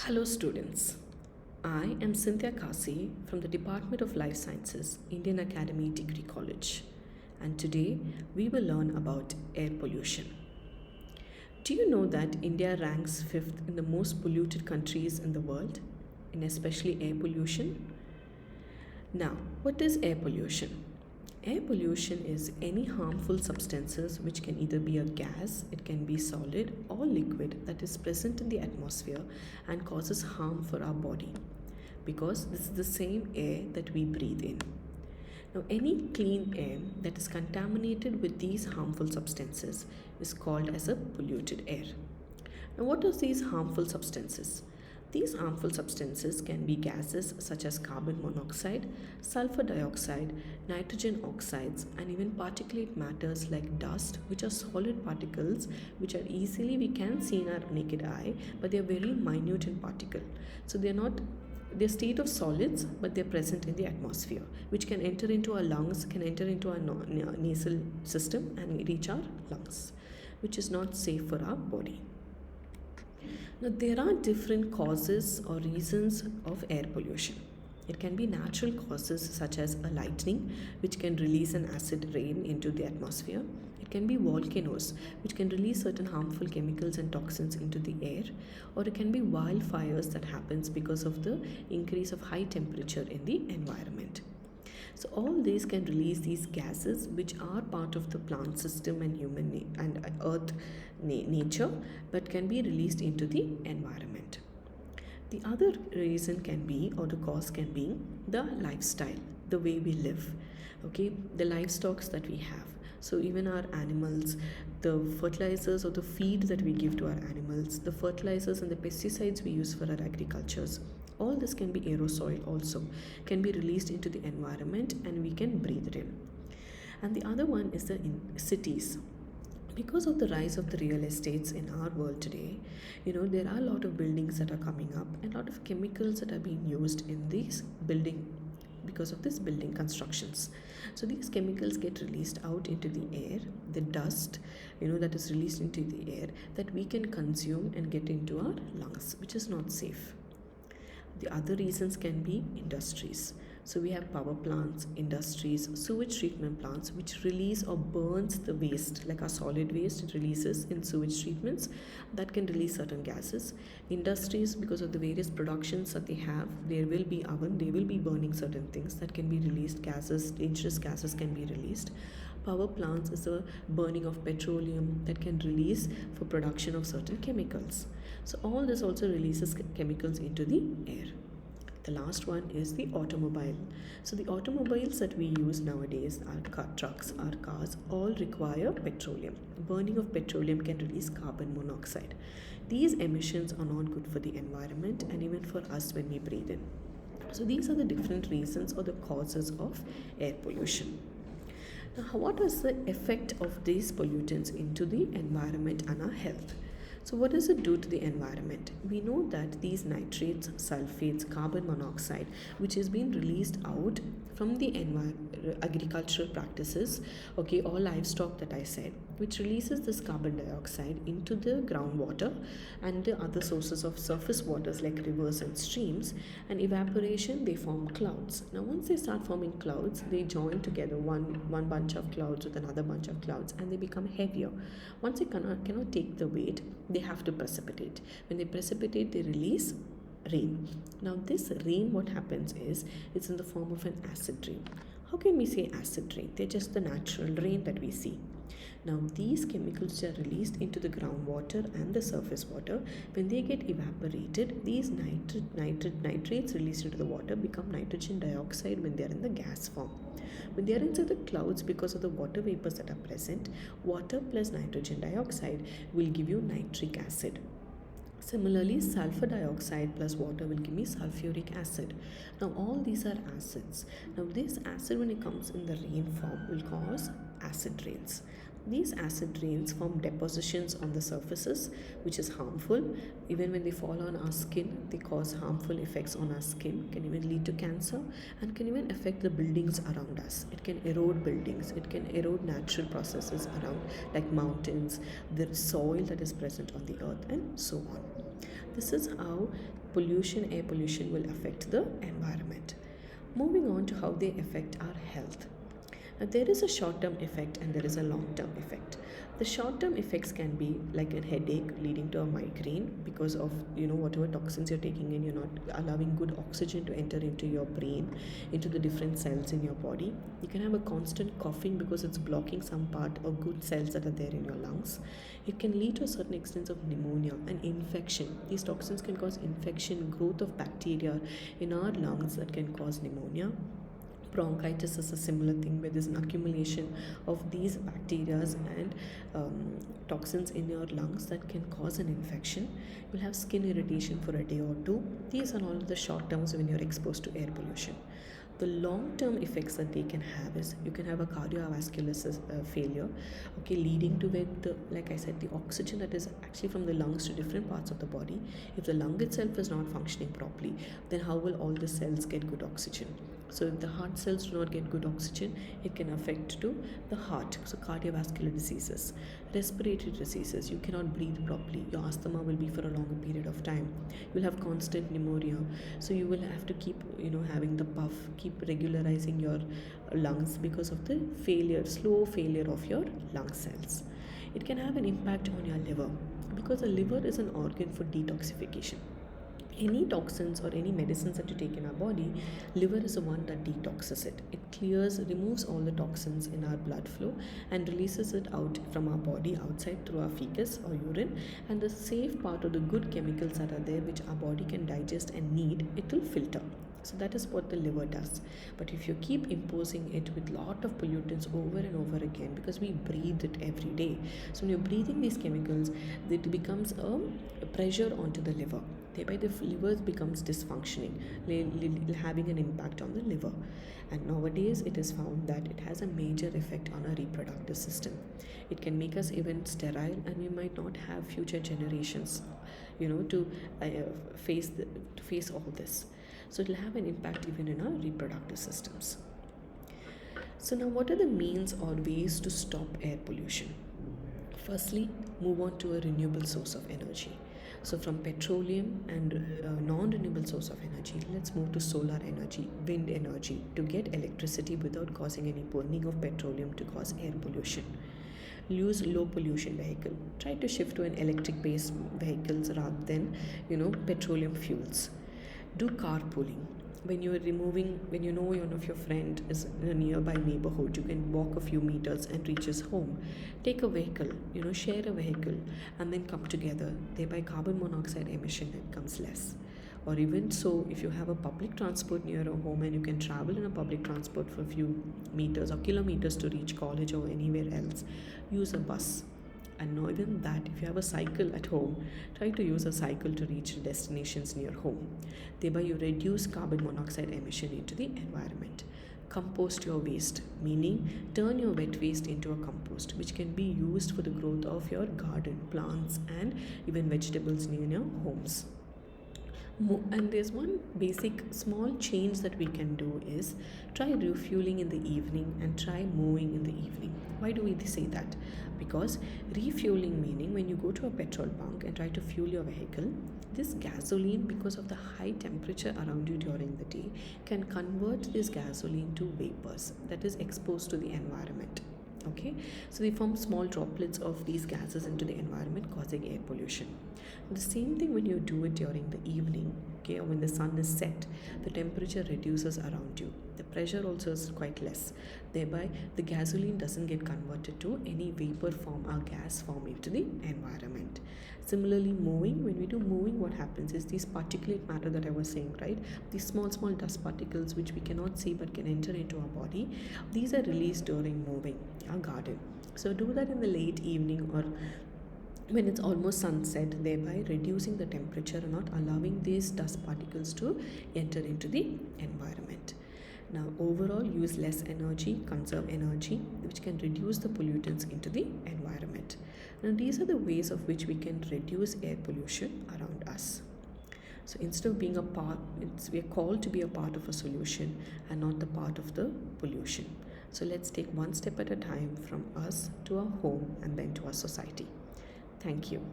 Hello students, I am Cynthia Kasi from the Department of Life Sciences, Indian Academy Degree College, and today we will learn about air pollution. Do you know that India ranks 5th in the most polluted countries in the world, in especially air pollution? Now, what is air pollution? Air pollution is any harmful substances which can either be a gas, it can be solid or liquid that is present in the atmosphere and causes harm for our body, because this is the same air that we breathe in. Now, any clean air that is contaminated with these harmful substances is called as a polluted air. Now, what are these harmful substances? These harmful substances can be gases such as carbon monoxide, sulfur dioxide, nitrogen oxides, and even particulate matters like dust, which are solid particles which are easily we can see in our naked eye, but they are very minute in particle. So they're state of solids, but they're present in the atmosphere, which can enter into our lungs, can enter into our nasal system and reach our lungs, which is not safe for our body. Now, there are different causes or reasons of air pollution. It can be natural causes such as a lightning, which can release an acid rain into the atmosphere. It can be volcanoes, which can release certain harmful chemicals and toxins into the air. Or it can be wildfires that happens because of the increase of high temperature in the environment. So all these can release these gases which are part of the plant system and human and earth nature, but can be released into the environment. The other reason can be, or the cause can be, the lifestyle, the way we live, okay, the livestock that we have. So even our animals, the fertilizers or the feed that we give to our animals, the fertilizers and the pesticides we use for our agricultures, all this can be aerosol also, can be released into the environment and we can breathe it in. And the other one is the cities. Because of the rise of the real estates in our world today, there are a lot of buildings that are coming up and a lot of chemicals that are being used in these building because of this building constructions. So these chemicals get released out into the air, the dust, that is released into the air that we can consume and get into our lungs, which is not safe. The other reasons can be industries. So we have power plants, industries, sewage treatment plants which release or burns the waste, like our solid waste it releases in sewage treatments that can release certain gases. Industries, because of the various productions that they have, there will be oven, they will be burning certain things that can be released, gases, dangerous gases can be released. Power plants is a burning of petroleum that can release for production of certain chemicals. So all this also releases chemicals into the air. The last one is the automobile. So the automobiles that we use nowadays, our trucks, our cars, all require petroleum. Burning of petroleum can release carbon monoxide. These emissions are not good for the environment and even for us when we breathe in. So these are the different reasons or the causes of air pollution. Now, what is the effect of these pollutants into the environment and our health? So what does it do to the environment? We know that these nitrates, sulfates, carbon monoxide, which has been released out from the agricultural practices, okay, or livestock that I said, which releases this carbon dioxide into the groundwater and the other sources of surface waters like rivers and streams, and evaporation, they form clouds. Now once they start forming clouds, they join together, one bunch of clouds with another bunch of clouds, and they become heavier. Once they cannot take the weight, they have to precipitate. When they precipitate, they release rain. Now this rain, what happens is, it's in the form of an acid rain. How can we say acid rain? They're just the natural rain that we see. Now these chemicals are released into the groundwater and the surface water. When they get evaporated, these nitrates released into the water become nitrogen dioxide when they are in the gas form. When they are inside the clouds, because of the water vapors that are present, water plus nitrogen dioxide will give you nitric acid. Similarly, sulfur dioxide plus water will give me sulfuric acid. Now all these are acids. Now this acid, when it comes in the rain form, will cause acid rains. These acid rains form depositions on the surfaces, which is harmful. Even when they fall on our skin, they cause harmful effects on our skin, can even lead to cancer, and can even affect the buildings around us. It can erode buildings, it can erode natural processes around, like mountains, the soil that is present on the earth, and so on. This is how air pollution will affect the environment. Moving on to how they affect our health. Now, there is a short term effect and there is a long term effect. The short term effects can be like a headache leading to a migraine because of whatever toxins you're taking in, you're not allowing good oxygen to enter into your brain, into the different cells in your body. You can have a constant coughing because it's blocking some part of good cells that are there in your lungs. It can lead to a certain extent of pneumonia and infection. These toxins can cause infection, growth of bacteria in our lungs that can cause pneumonia. Bronchitis is a similar thing where there's an accumulation of these bacteria and toxins in your lungs that can cause an infection. You'll have skin irritation for a day or two. These are all the short terms when you're exposed to air pollution. The long-term effects that they can have is you can have a cardiovascular failure, okay, leading to where like I said, the oxygen that is actually from the lungs to different parts of the body. If the lung itself is not functioning properly, then how will all the cells get good oxygen? So if the heart cells do not get good oxygen, it can affect to the heart. So cardiovascular diseases, respiratory diseases, you cannot breathe properly. Your asthma will be for a longer period of time. You'll have constant pneumonia. So you will have to keep, having the puff, keep regularizing your lungs because of the slow failure of your lung cells. It can have an impact on your liver because the liver is an organ for detoxification. Any toxins or any medicines that you take in our body, liver is the one that detoxes it. It removes all the toxins in our blood flow and releases it out from our body outside through our fecus or urine, and the safe part of the good chemicals that are there which our body can digest and need, it will filter. So that is what the liver does. But if you keep imposing it with lot of pollutants over and over again, because we breathe it every day, so when you're breathing these chemicals, it becomes a pressure onto the liver. Thereby the liver becomes dysfunctioning, having an impact on the liver. And nowadays it is found that it has a major effect on our reproductive system. It can make us even sterile, and we might not have future generations, to face all this. So it will have an impact even in our reproductive systems. So now, what are the means or ways to stop air pollution? Firstly, move on to a renewable source of energy. So from petroleum and non-renewable source of energy, let's move to solar energy, wind energy, to get electricity without causing any burning of petroleum to cause air pollution. Use low pollution vehicle. Try to shift to an electric based vehicles rather than petroleum fuels. Do carpooling. When you know one of your friend is in a nearby neighborhood, you can walk a few meters and reach his home. Take a vehicle, share a vehicle, and then come together. Thereby carbon monoxide emission comes less. Or even so, if you have a public transport near a home and you can travel in a public transport for a few meters or kilometers to reach college or anywhere else, use a bus. And not even that, if you have a cycle at home, try to use a cycle to reach destinations near home. Thereby you reduce carbon monoxide emission into the environment. Compost your waste, meaning turn your wet waste into a compost which can be used for the growth of your garden, plants and even vegetables near your homes. And there's one basic small change that we can do is try refueling in the evening and try mowing in the evening. Why do we say that? Because refueling, meaning when you go to a petrol bunk and try to fuel your vehicle, this gasoline, because of the high temperature around you during the day, can convert this gasoline to vapors that is exposed to the environment. Okay, so they form small droplets of these gases into the environment, causing air pollution. The same thing when you do it during the evening, okay, or when the sun is set, the temperature reduces around you. The pressure also is quite less. Thereby, the gasoline doesn't get converted to any vapor form or gas form into the environment. Similarly, mowing, when we do mowing, what happens is these particulate matter that I was saying, right? These small dust particles which we cannot see but can enter into our body, these are released during mowing our garden. So do that in the late evening or when it's almost sunset, thereby reducing the temperature and not allowing these dust particles to enter into the environment. Now, overall, use less energy, conserve energy, which can reduce the pollutants into the environment. Now, these are the ways of which we can reduce air pollution around us. So instead of being we are called to be a part of a solution and not the part of the pollution. So let's take one step at a time from us to our home and then to our society. Thank you.